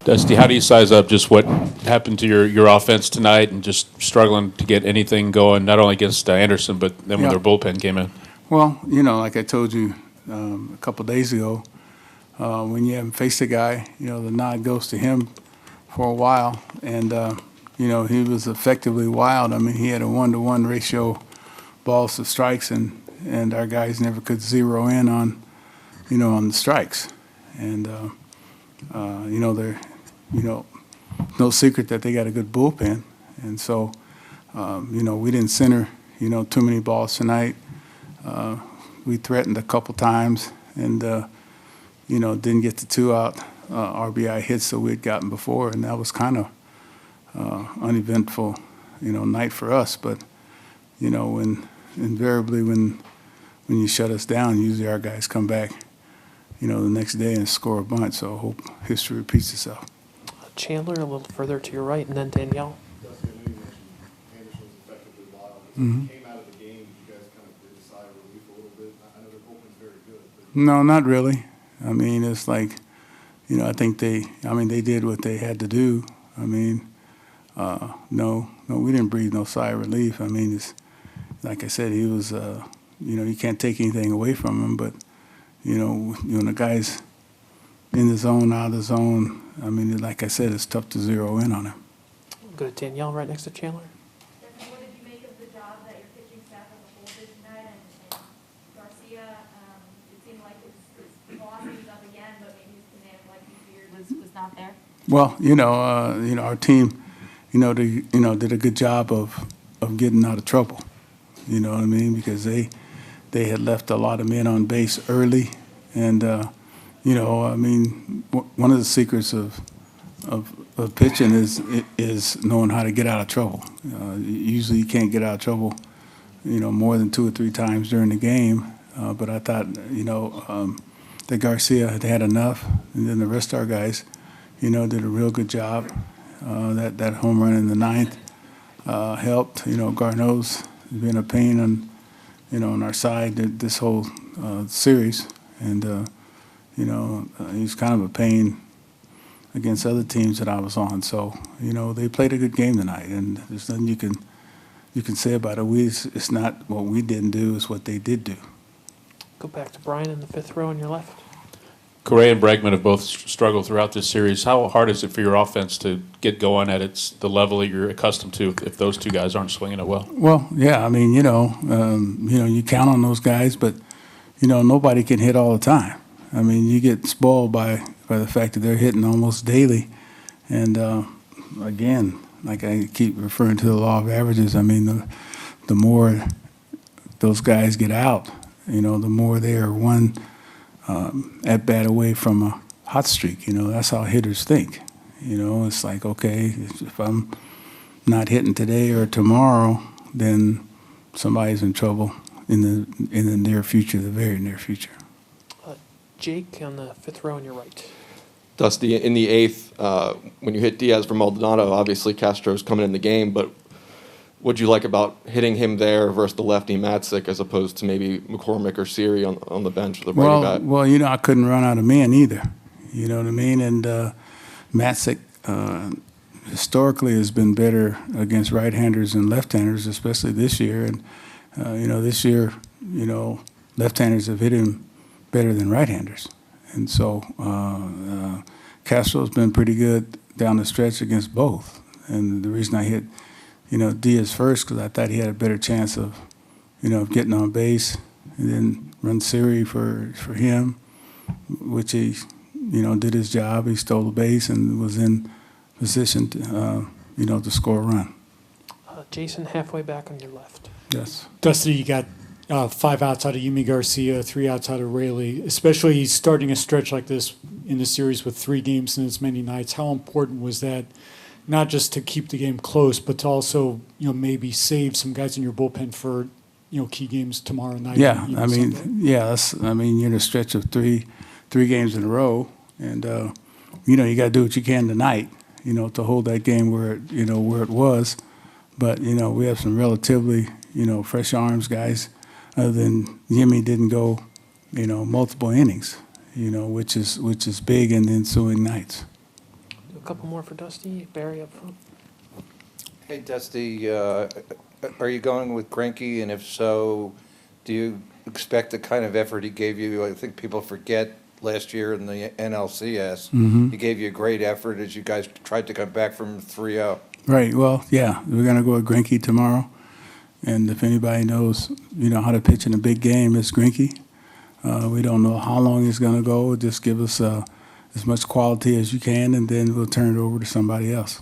Dusty, how do you size up just what happened to your offense tonight and just struggling to get anything going, not only against Anderson, but then when Yeah. their bullpen came in? Well, like I told you a couple days ago, when you haven't faced a guy, the nod goes to him for a while. And, he was effectively wild. I mean, he had a 1-to-1 ratio balls to strikes, and our guys never could zero in on the strikes. And, they're, no secret that they got a good bullpen. And so, we didn't center, too many balls tonight. We threatened a couple times and, didn't get the 2-out RBI hits that we had gotten before, and that was kind of uneventful, night for us. But, invariably when you shut us down, usually our guys come back, the next day and score a bunch. So I hope history repeats itself. Chandler, a little further to your right, and then Danielle. Dusty, I know you mentioned Anderson was effectively wild. As Mhm. he came out of the game, you guys kind of did a sigh of relief a little bit. I know their bullpen's very good. But No, not really. I mean, it's like, I think they did what they had to do. I mean, no, we didn't breathe no sigh of relief. I mean, it's like I said, he was, you can't take anything away from him, but, when the guy's in the zone, out of the zone, I mean, like I said, it's tough to zero in on him. We'll go to Danielle right next to Chandler. What did you make of the job that your pitching staff as a whole did tonight? And Garcia, it seemed like his velocity was up again, but maybe his command, like you feared, was not there. Well, our team, did a good job of getting out of trouble. You know what I mean? Because they had left a lot of men on base early, and I mean, one of the secrets of pitching is knowing how to get out of trouble. Usually, you can't get out of trouble, more than 2 or 3 times during the game. But I thought, that Garcia had enough, and then the rest of our guys, did a real good job. That home run in the 9th helped. Garneau's been a pain on our side this whole series, and he's kind of a pain against other teams that I was on. So they played a good game tonight, and there's nothing you can say about it. It's not what we didn't do; it's what they did do. Go back to Brian in the 5th row on your left. Correa and Bregman have both struggled throughout this series. How hard is it for your offense to get going at the level that you're accustomed to if those two guys aren't swinging it well? Well, yeah, I mean, you count on those guys, but nobody can hit all the time. I mean, you get spoiled by the fact that they're hitting almost daily, and again, like I keep referring to the law of averages. I mean, the more those guys get out, the more they are one at bat away from a hot streak. That's how hitters think. It's like, okay, if I'm not hitting today or tomorrow, then somebody's in trouble in the near future, the very near future. Jake on the 5th row on your right. Dusty, in the 8th, when you hit Diaz for Maldonado, obviously Castro's coming in the game, but what'd you like about hitting him there versus the lefty Matzik as opposed to maybe McCormick or Siri on the bench with the righty bat? Well, I couldn't run out of men either. You know what I mean? And Matzik historically has been better against right-handers than left-handers, especially this year. And, this year, left-handers have hit him better than right-handers. And so Castro's been pretty good down the stretch against both. And the reason I hit, Diaz first, because I thought he had a better chance of, getting on base, and then run Siri for him, which he, did his job. He stole the base and was in position to, to score a run. Jason, halfway back on your left. Yes. Dusty, you got 5 outs out of Yimi Garcia, 3 outs out of Rayleigh. Especially starting a stretch like this in the series with 3 games in as many nights. How important was that, not just to keep the game close, but to also, maybe save some guys in your bullpen for, key games tomorrow night? Yeah, Sunday? you're in a stretch of three games in a row, and you got to do what you can tonight, to hold that game where it was. But we have some relatively fresh arms guys. Other than Yimi didn't go, multiple innings, which is big in the ensuing nights. A couple more for Dusty. Barry up front. Hey, Dusty, are you going with Greinke, and if so, do you expect the kind of effort he gave you? I think people forget last year in the NLCS, he gave you a great effort as you guys tried to come back from 3-0. Right. Well, yeah, we're going to go with Greinke tomorrow. And if anybody knows, how to pitch in a big game, it's Greinke. We don't know how long he's going to go. Just give us as much quality as you can, and then we'll turn it over to somebody else.